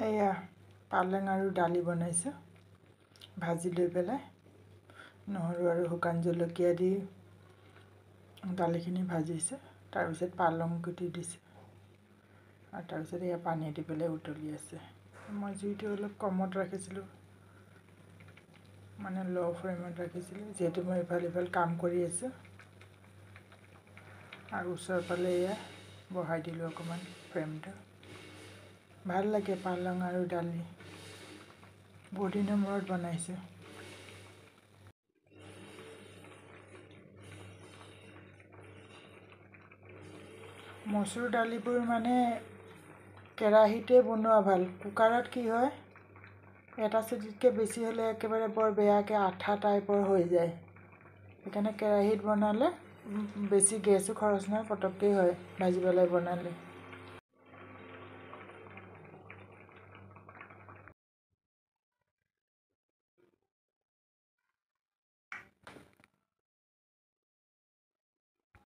এয়া পালেং আৰু দালি বনাইছোঁ ভাজি লৈ পেলাই নহৰু আৰু শুকান জলকীয়া দি দালিখিনি ভাজিছোঁ তাৰপিছত পালং কুটি দিছোঁ আৰু তাৰপিছত এয়া পানী দি পেলাই উতলি আছে মই জুইটো অলপ কমত ৰাখিছিলোঁ মানে ল' ফ্লেমত ৰাখিছিলোঁ যিহেতু মই ইফাল কাম কৰি আছোঁ আৰু ওচৰৰ ফালে এয়া বহাই দিলোঁ অকণমান ফ্লেমটো ভাল লাগে পালং আৰু দালি বহুত দিনৰ মূৰত বনাইছোঁ মচুৰ দালিবোৰ মানে কেৰাহীতে বনোৱা ভাল কুকাৰত কি হয় এটা চিটিতকৈ বেছি হ'লে একেবাৰে বৰ বেয়াকৈ আঠা টাইপৰ হৈ যায় সেইকাৰণে কেৰাহীত বনালে বেছি গেছো খৰচ নহয় পটককৈ হয় ভাজি পেলাই বনালে